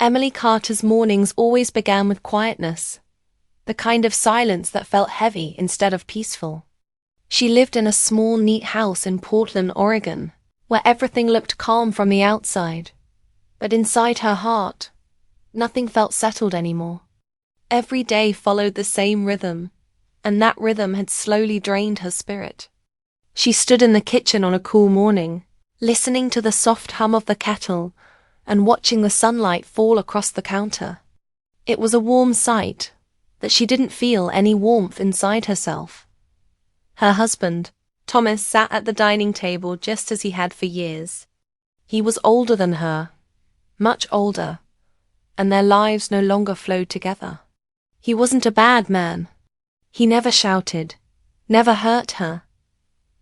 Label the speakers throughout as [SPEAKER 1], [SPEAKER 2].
[SPEAKER 1] Emily Carter's mornings always began with quietness, the kind of silence that felt heavy instead of peaceful. She lived in a small, neat house in Portland, Oregon, where everything looked calm from the outside, but inside her heart, nothing felt settled anymore. Every day followed the same rhythm, and that rhythm had slowly drained her spirit. She stood in the kitchen on a cool morning, listening to the soft hum of the kettle and watching the sunlight fall across the counter. It was a warm sight, but she didn't feel any warmth inside herself. Her husband, Thomas, sat at the dining table just as he had for years. He was older than her, much older, and their lives no longer flowed together. He wasn't a bad man. He never shouted, never hurt her,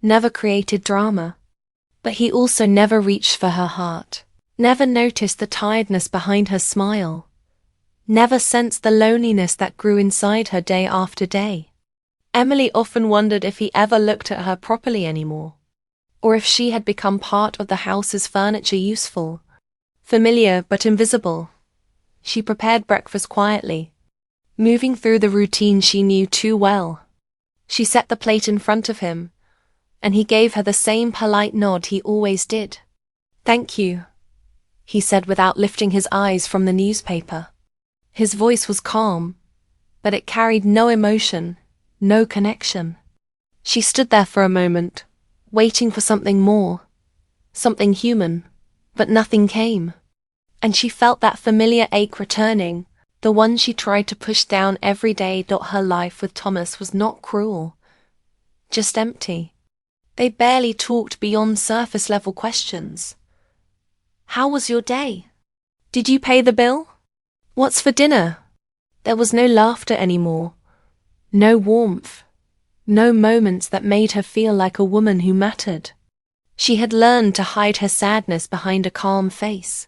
[SPEAKER 1] never created drama. But he also never reached for her heart, never noticed the tiredness behind her smile, never sensed the loneliness that grew inside her day after day. Emily often wondered if he ever looked at her properly anymore, or if she had become part of the house's furniture, useful, familiar but invisible. She prepared breakfast quietly, moving through the routine she knew too well. She set the plate in front of him, and he gave her the same polite nod he always did. "Thank you," he said without lifting his eyes from the newspaper. His voice was calm, but it carried no emotion, no connection. She stood there for a moment, waiting for something more, something human, but nothing came. And she felt that familiar ache returning, the one she tried to push down every day. Her life with Thomas was not cruel, just empty. They barely talked beyond surface-level questions. "How was your day? Did you pay the bill? What's for dinner?" There was no laughter anymore, no warmth, no moments that made her feel like a woman who mattered. She had learned to hide her sadness behind a calm face,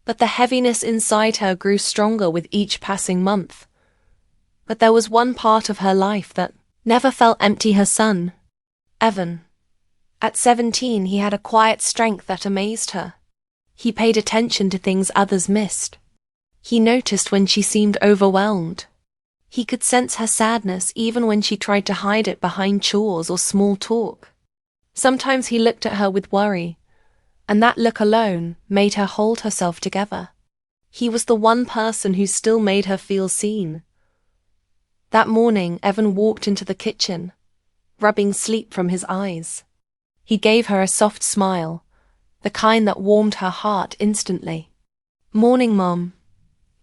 [SPEAKER 1] but the heaviness inside her grew stronger with each passing month. But there was one part of her life that never felt empty: her son, Evan. At 17, he had a quiet strength that amazed her. He paid attention to things others missed. He noticed when she seemed overwhelmed. He could sense her sadness even when she tried to hide it behind chores or small talk. Sometimes he looked at her with worry, and that look alone made her hold herself together. He was the one person who still made her feel seen. That morning, Evan walked into the kitchen, rubbing sleep from his eyes. He gave her a soft smile, the kind that warmed her heart instantly. "Morning, Mom,"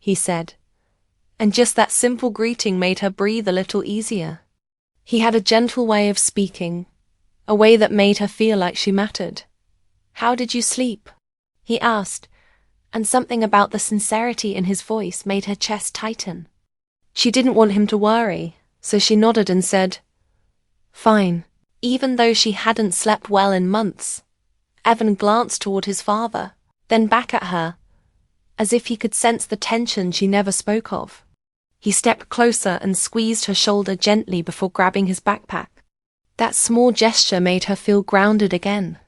[SPEAKER 1] he said, and just that simple greeting made her breathe a little easier. He had a gentle way of speaking, a way that made her feel like she mattered. "How did you sleep?" he asked, and something about the sincerity in his voice made her chest tighten. She didn't want him to worry, so she nodded and said, "Fine." Even though she hadn't slept well in months, Evan glanced toward his father, then back at her, as if he could sense the tension she never spoke of. He stepped closer and squeezed her shoulder gently before grabbing his backpack. That small gesture made her feel grounded again.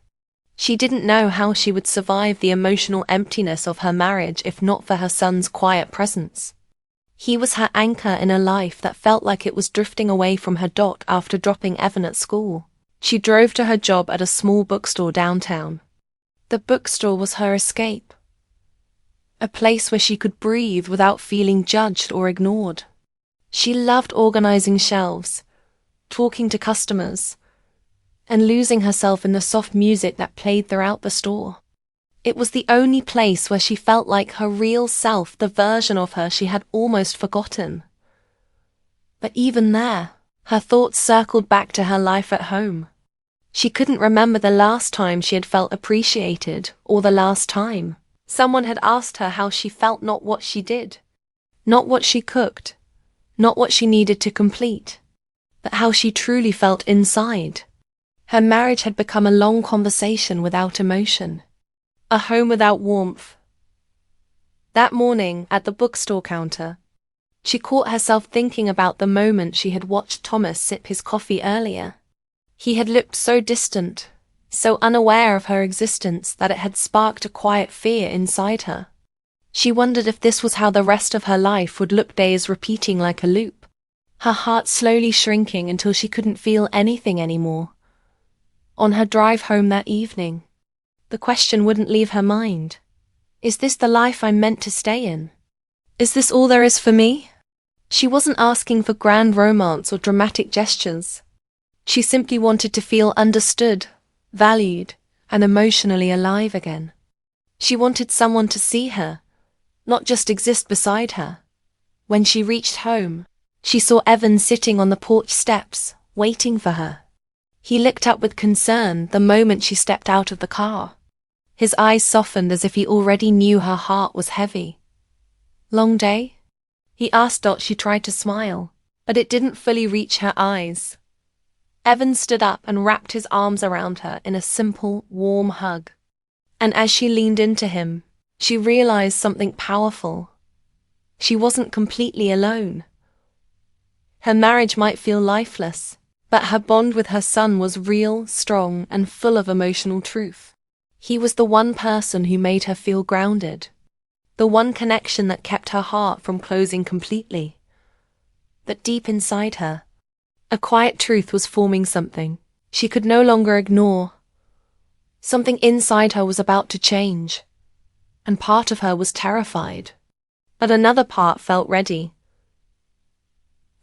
[SPEAKER 1] She didn't know how she would survive the emotional emptiness of her marriage if not for her son's quiet presence. He was her anchor in a life that felt like it was drifting away from her. After dropping Evan at school, she drove to her job at a small bookstore downtown. The bookstore was her escape, a place where she could breathe without feeling judged or ignored. She loved organizing shelves, talking to customers, and losing herself in the soft music that played throughout the store. It was the only place where she felt like her real self, the version of her she had almost forgotten. But even there, her thoughts circled back to her life at home. She couldn't remember the last time she had felt appreciated, or the last time someone had asked her how she felt, not what she did, not what she cooked, not what she needed to complete, but how she truly felt inside. Her marriage had become a long conversation without emotion, a home without warmth. That morning, at the bookstore counter, she caught herself thinking about the moment she had watched Thomas sip his coffee earlier. He had looked so distant, so unaware of her existence that it had sparked a quiet fear inside her. She wondered if this was how the rest of her life would look, days repeating like a loop, her heart slowly shrinking until she couldn't feel anything anymore. On her drive home that evening, the question wouldn't leave her mind. Is this the life I'm meant to stay in? Is this all there is for me? She wasn't asking for grand romance or dramatic gestures. She simply wanted to feel understood, valued, and emotionally alive again. She wanted someone to see her, not just exist beside her. When she reached home, she saw Evan sitting on the porch steps, waiting for her. He looked up with concern the moment she stepped out of the car. His eyes softened as if he already knew her heart was heavy. "Long day?" he asked. She tried to smile, but it didn't fully reach her eyes. Evan stood up and wrapped his arms around her in a simple, warm hug. And as she leaned into him, she realized something powerful. She wasn't completely alone. Her marriage might feel lifeless, but her bond with her son was real, strong, and full of emotional truth. He was the one person who made her feel grounded, the one connection that kept her heart from closing completely. But deep inside her, a quiet truth was forming, something she could no longer ignore. Something inside her was about to change, and part of her was terrified, but another part felt ready.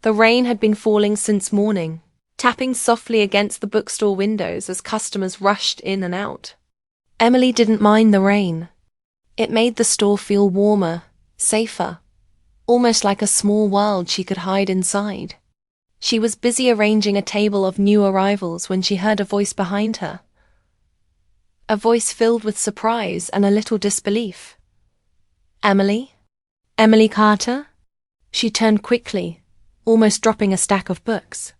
[SPEAKER 1] The rain had been falling since morning, tapping softly against the bookstore windows as customers rushed in and out. Emily didn't mind the rain. It made the store feel warmer, safer, almost like a small world she could hide inside. She was busy arranging a table of new arrivals when she heard a voice behind her. A voice filled with surprise and a little disbelief. "Emily? Emily Carter?" She turned quickly, almost dropping a stack of books.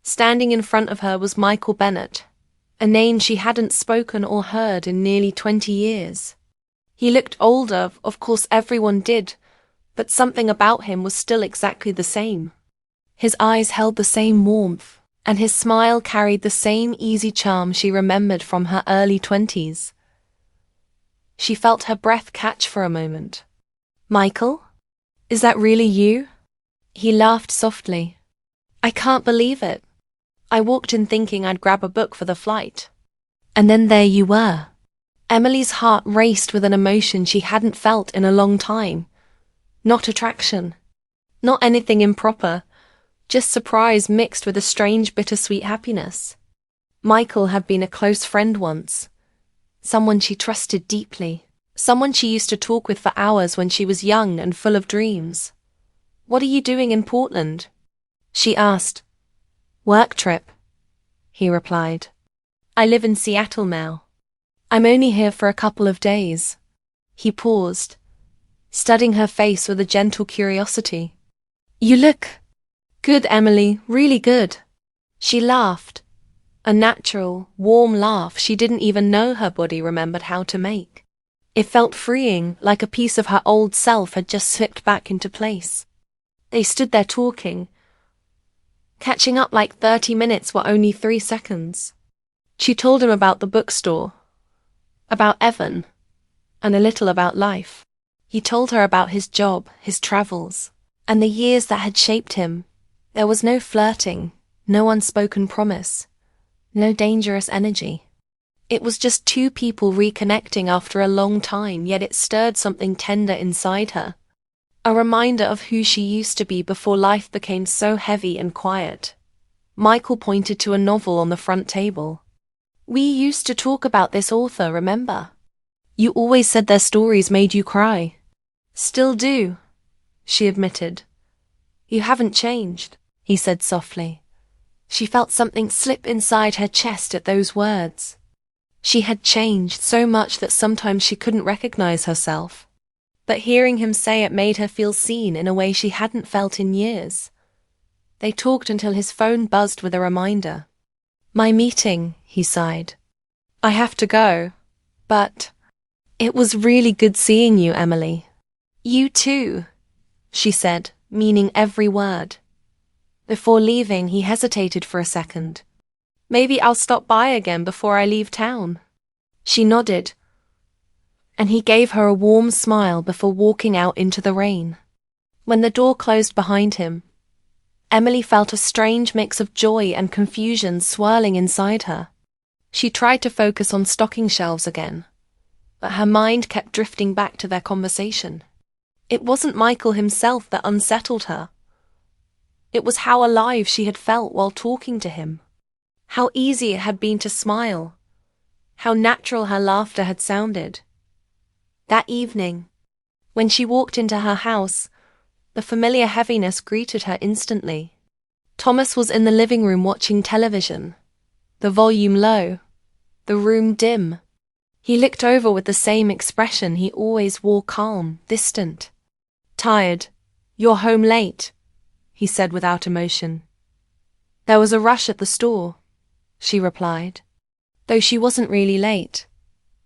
[SPEAKER 1] Standing in front of her was Michael Bennett, a name she hadn't spoken or heard in nearly 20 years. He looked older, of course everyone did, but something about him was still exactly the same. His eyes held the same warmth, and his smile carried the same easy charm she remembered from her early 20s. She felt her breath catch for a moment. "Michael? Is that really you?" He laughed softly. "I can't believe it. I walked in thinking I'd grab a book for the flight. And then there you were." Emily's heart raced with an emotion she hadn't felt in a long time. Not attraction. Not anything improper. Just surprise mixed with a strange bittersweet happiness. Michael had been a close friend once. Someone she trusted deeply. Someone she used to talk with for hours when she was young and full of dreams. "What are you doing in Portland?" she asked. "Work trip," he replied. "I live in Seattle now. I'm only here for a couple of days." He paused, studying her face with a gentle curiosity. "You look good, Emily, really good." She laughed, a natural, warm laugh she didn't even know her body remembered how to make. It felt freeing, like a piece of her old self had just slipped back into place. They stood there talking, catching up like 30 minutes were only 3 seconds. She told him about the bookstore, about Evan, and a little about life. He told her about his job, his travels, and the years that had shaped him. There was no flirting, no unspoken promise, no dangerous energy. It was just two people reconnecting after a long time, yet it stirred something tender inside her. A reminder of who she used to be before life became so heavy and quiet. Michael pointed to a novel on the front table. "We used to talk about this author, remember? You always said their stories made you cry." "Still do," she admitted. "You haven't changed," he said softly. She felt something slip inside her chest at those words. She had changed so much that sometimes she couldn't recognize herself. But hearing him say it made her feel seen in a way she hadn't felt in years. They talked until his phone buzzed with a reminder. "My meeting," he sighed. "I have to go. But it was really good seeing you, Emily." "You too," she said, meaning every word. Before leaving, he hesitated for a second. "Maybe I'll stop by again before I leave town." She nodded. and he gave her a warm smile before walking out into the rain. When the door closed behind him, Emily felt a strange mix of joy and confusion swirling inside her. She tried to focus on stocking shelves again, but her mind kept drifting back to their conversation. It wasn't Michael himself that unsettled her. It was how alive she had felt while talking to him. How easy it had been to smile. How natural her laughter had sounded. That evening, when she walked into her house, the familiar heaviness greeted her instantly. Thomas was in the living room watching television, the volume low, the room dim. He looked over with the same expression he always wore, calm, distant. "Tired. You're home late," he said without emotion. "There was a rush at the store," she replied, though she wasn't really late.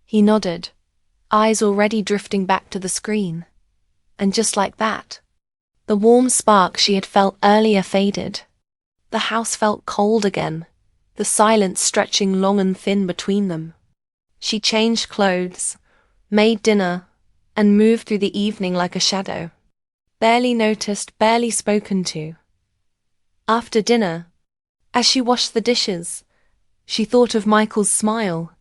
[SPEAKER 1] He nodded, eyes already drifting back to the screen. And just like that, the warm spark she had felt earlier faded. The house felt cold again, the silence stretching long and thin between them. She changed clothes, made dinner, and moved through the evening like a shadow. Barely noticed, barely spoken to. After dinner, as she washed the dishes, she thought of Michael's smile,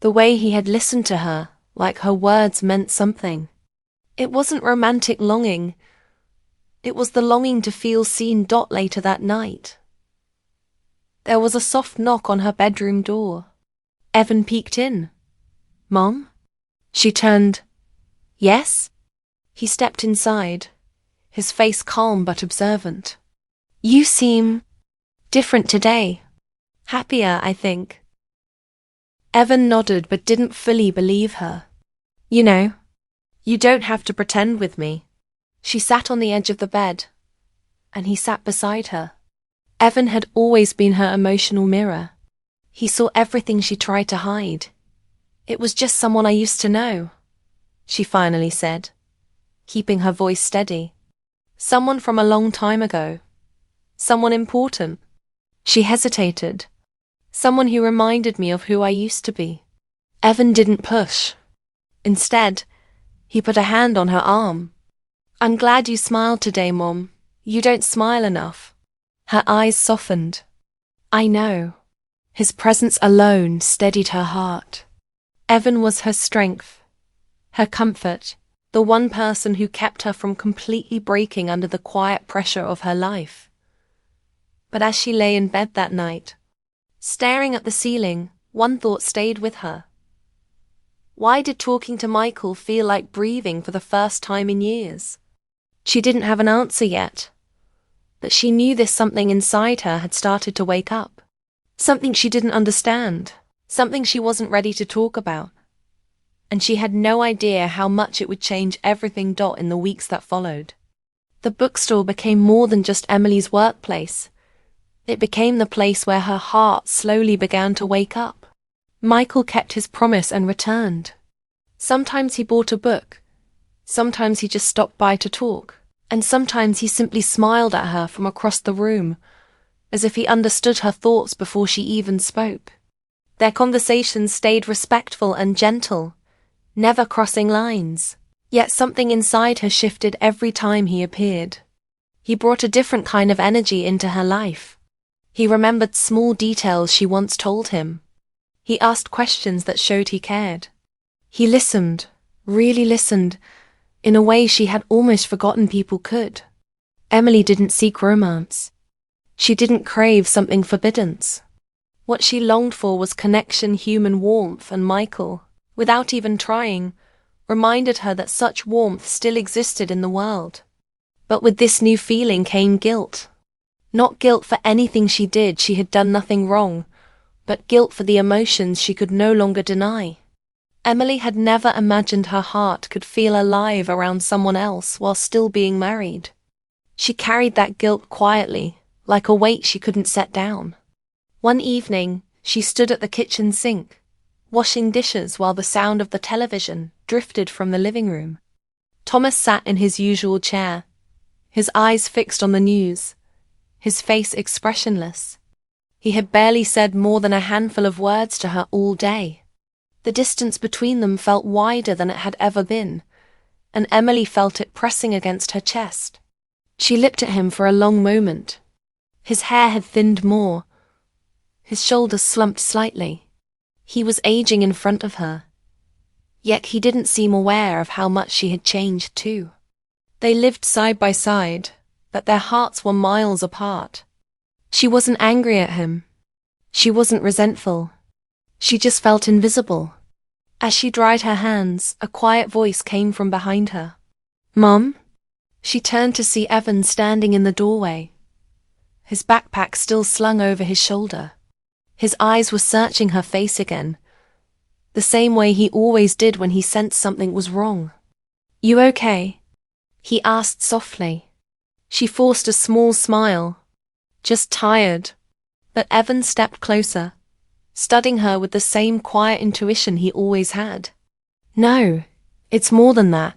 [SPEAKER 1] the way he had listened to her, like her words meant something. It wasn't romantic longing. It was the longing to feel seen. Later that night, there was a soft knock on her bedroom door. Evan peeked in. "Mom?" She turned. "Yes?" He stepped inside, his face calm but observant. "You seem different today. Happier, I think." Evan nodded but didn't fully believe her. "You know, you don't have to pretend with me." She sat on the edge of the bed, and he sat beside her. Evan had always been her emotional mirror. He saw everything she tried to hide. "It was just someone I used to know," she finally said, keeping her voice steady. "Someone from a long time ago. Someone important." She hesitated. "Someone who reminded me of who I used to be." Evan didn't push. Instead, he put a hand on her arm. "I'm glad you smiled today, Mom. You don't smile enough." Her eyes softened. "I know." His presence alone steadied her heart. Evan was her strength, her comfort, the one person who kept her from completely breaking under the quiet pressure of her life. But as she lay in bed that night, staring at the ceiling, one thought stayed with her. Why did talking to Michael feel like breathing for the first time in years? She didn't have an answer yet, but she knew this something inside her had started to wake up. Something she didn't understand, something she wasn't ready to talk about. And she had no idea how much it would change everything. In the weeks that followed, the bookstore became more than just Emily's workplace. It became the place where her heart slowly began to wake up. Michael kept his promise and returned. Sometimes he bought a book, sometimes he just stopped by to talk, and sometimes he simply smiled at her from across the room, as if he understood her thoughts before she even spoke. Their conversations stayed respectful and gentle, never crossing lines. Yet something inside her shifted every time he appeared. He brought a different kind of energy into her life. He remembered small details she once told him. He asked questions that showed he cared. He listened, really listened, in a way she had almost forgotten people could. Emily didn't seek romance. She didn't crave something forbidden. What she longed for was connection, human warmth, and Michael, without even trying, reminded her that such warmth still existed in the world. But with this new feeling came guilt. Not guilt for anything she did, she had done nothing wrong, but guilt for the emotions she could no longer deny. Emily had never imagined her heart could feel alive around someone else while still being married. She carried that guilt quietly, like a weight she couldn't set down. One evening, she stood at the kitchen sink, washing dishes while the sound of the television drifted from the living room. Thomas sat in his usual chair, his eyes fixed on the news, his face expressionless. He had barely said more than a handful of words to her all day. The distance between them felt wider than it had ever been, and Emily felt it pressing against her chest. She looked at him for a long moment. His hair had thinned more. His shoulders slumped slightly. He was aging in front of her. Yet he didn't seem aware of how much she had changed too. They lived side by side, but their hearts were miles apart. She wasn't angry at him. She wasn't resentful. She just felt invisible. As she dried her hands, a quiet voice came from behind her. "Mom?" She turned to see Evan standing in the doorway, his backpack still slung over his shoulder. His eyes were searching her face again, the same way he always did when he sensed something was wrong. "You okay?" he asked softly. She forced a small smile. "Just tired." But Evan stepped closer, studying her with the same quiet intuition he always had. "No, it's more than that."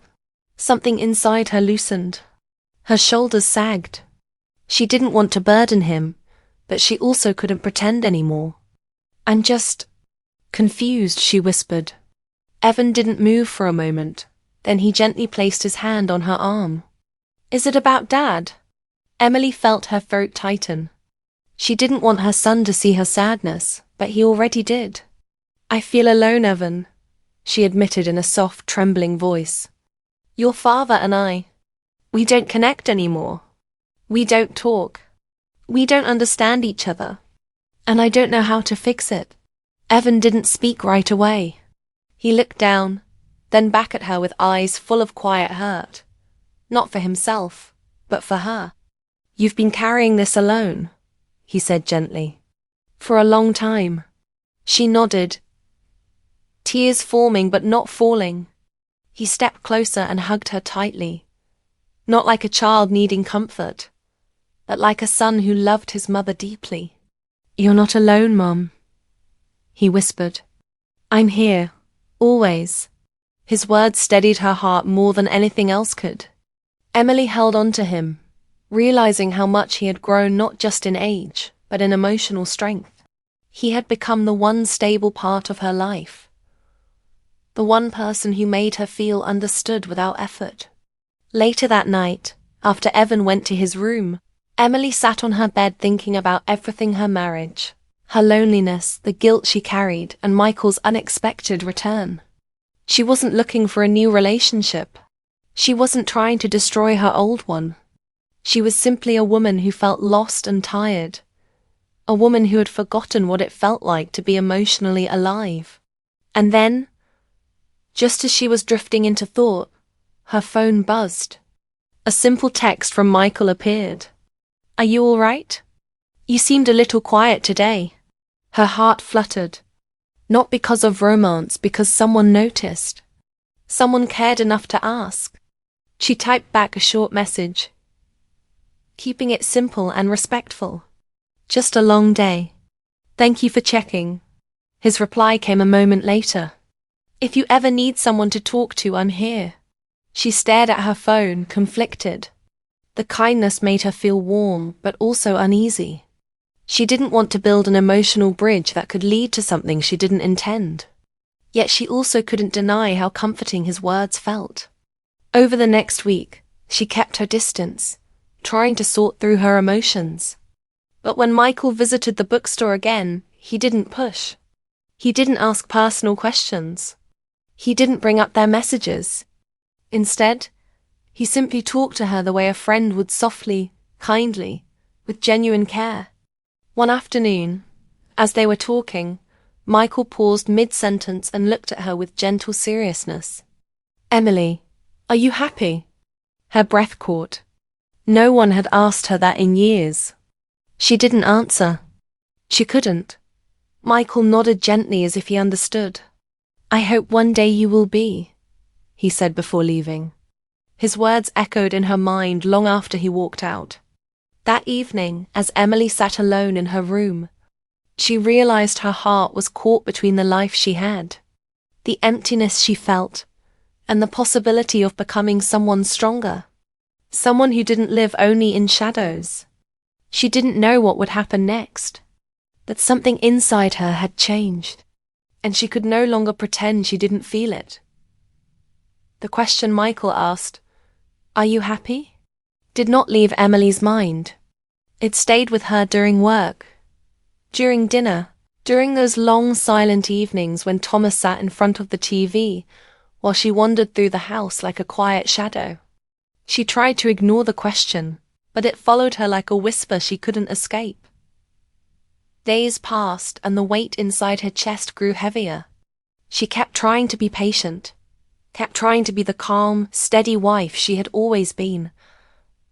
[SPEAKER 1] Something inside her loosened. Her shoulders sagged. She didn't want to burden him, but she also couldn't pretend anymore. "I'm just confused," she whispered. Evan didn't move for a moment. Then he gently placed his hand on her arm. "Is it about Dad?" Emily felt her throat tighten. She didn't want her son to see her sadness, but he already did. "I feel alone, Evan," she admitted in a soft, trembling voice. "Your father and we don't connect anymore. We don't talk. We don't understand each other. And I don't know how to fix it." Evan didn't speak right away. He looked down, then back at her with eyes full of quiet hurt. Not for himself, but for her. "You've been carrying this alone," he said gently. "For a long time." She nodded, tears forming but not falling. He stepped closer and hugged her tightly, not like a child needing comfort, but like a son who loved his mother deeply. "You're not alone, Mom," he whispered. "I'm here, always." His words steadied her heart more than anything else could. Emily held on to him, realizing how much he had grown not just in age, but in emotional strength. He had become the one stable part of her life. The one person who made her feel understood without effort. Later that night, after Evan went to his room, Emily sat on her bed thinking about everything: her marriage, her loneliness, the guilt she carried, and Michael's unexpected return. She wasn't looking for a new relationship. She wasn't trying to destroy her old one. She was simply a woman who felt lost and tired. A woman who had forgotten what it felt like to be emotionally alive. And then, just as she was drifting into thought, her phone buzzed. A simple text from Michael appeared. "Are you all right? You seemed a little quiet today." Her heart fluttered. Not because of romance, because someone noticed. Someone cared enough to ask. She typed back a short message, keeping it simple and respectful. "Just a long day. Thank you for checking." His reply came a moment later. "If you ever need someone to talk to, I'm here." She stared at her phone, conflicted. The kindness made her feel warm, but also uneasy. She didn't want to build an emotional bridge that could lead to something she didn't intend. Yet she also couldn't deny how comforting his words felt. Over the next week, she kept her distance, trying to sort through her emotions. But when Michael visited the bookstore again, he didn't push. He didn't ask personal questions. He didn't bring up their messages. Instead, he simply talked to her the way a friend would, softly, kindly, with genuine care. One afternoon, as they were talking, Michael paused mid-sentence and looked at her with gentle seriousness. "Emily, are you happy?" Her breath caught. No one had asked her that in years. She didn't answer. She couldn't. Michael nodded gently as if he understood. "I hope one day you will be," he said before leaving. His words echoed in her mind long after he walked out. That evening, as Emily sat alone in her room, she realized her heart was caught between the life she had, the emptiness she felt, and the possibility of becoming someone stronger. Someone who didn't live only in shadows. She didn't know what would happen next, that something inside her had changed. and she could no longer pretend she didn't feel it. The question Michael asked, "Are you happy?" did not leave Emily's mind. It stayed with her during work, during dinner, during those long silent evenings when Thomas sat in front of the TV while she wandered through the house like a quiet shadow. She tried to ignore the question, but it followed her like a whisper she couldn't escape. Days passed and the weight inside her chest grew heavier. She kept trying to be patient, kept trying to be the calm, steady wife she had always been,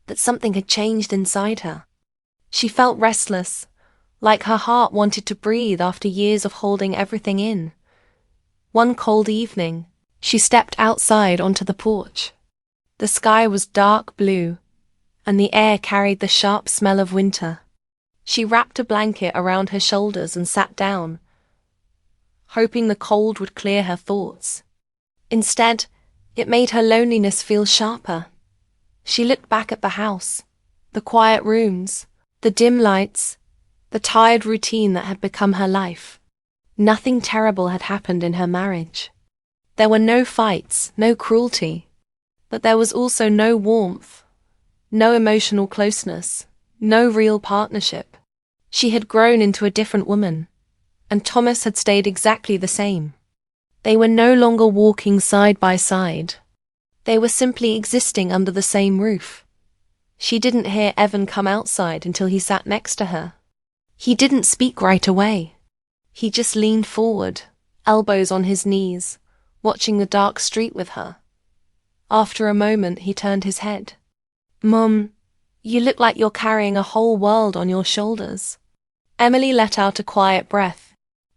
[SPEAKER 1] but something had changed inside her. She felt restless, like her heart wanted to breathe after years of holding everything in. One cold evening, she stepped outside onto the porch. The sky was dark blue, and the air carried the sharp smell of winter. She wrapped a blanket around her shoulders and sat down, hoping the cold would clear her thoughts. Instead, it made her loneliness feel sharper. She looked back at the house, the quiet rooms, the dim lights, the tired routine that had become her life. Nothing terrible had happened in her marriage. There were no fights, no cruelty, but there was also no warmth, no emotional closeness, no real partnership. She had grown into a different woman, and Thomas had stayed exactly the same. They were no longer walking side by side. They were simply existing under the same roof. She didn't hear Evan come outside until he sat next to her. He didn't speak right away. He just leaned forward, elbows on his knees, watching the dark street with her. After a moment, he turned his head. "Mum, you look like you're carrying a whole world on your shoulders." Emily let out a quiet breath.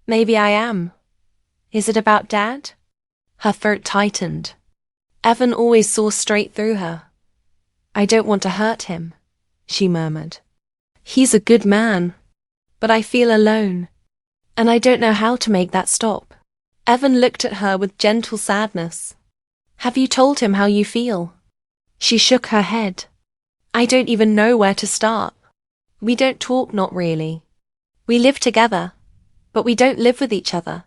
[SPEAKER 1] "Maybe I am. Is it about Dad?" Her throat tightened. Evan always saw straight through her. "I don't want to hurt him," she murmured. "He's a good man, but I feel alone, and I don't know how to make that stop." Evan looked at her with gentle sadness. "Have you told him how you feel?" She shook her head. "I don't even know where to start. We don't talk, not really. We live together, but we don't live with each other."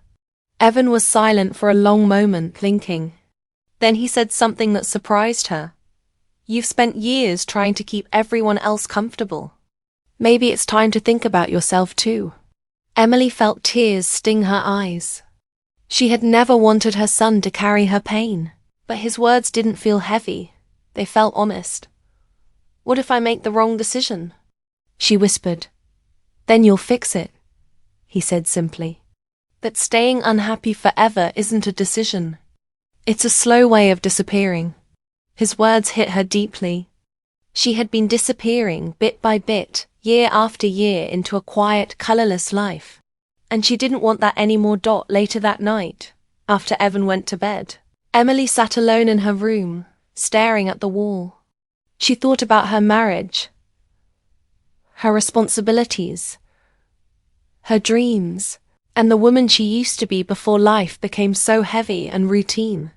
[SPEAKER 1] Evan was silent for a long moment, thinking. Then he said something that surprised her. "You've spent years trying to keep everyone else comfortable. Maybe it's time to think about yourself too." Emily felt tears sting her eyes. She had never wanted her son to carry her pain, but his words didn't feel heavy. They felt honest. "What if I make the wrong decision?" she whispered. "Then you'll fix it," he said simply. "But staying unhappy forever isn't a decision. It's a slow way of disappearing." His words hit her deeply. She had been disappearing bit by bit, year after year, into a quiet, colorless life. And she didn't want that anymore. Later that night, after Evan went to bed, Emily sat alone in her room, staring at the wall. She thought about her marriage, her responsibilities, her dreams, and the woman she used to be before life became so heavy and routine.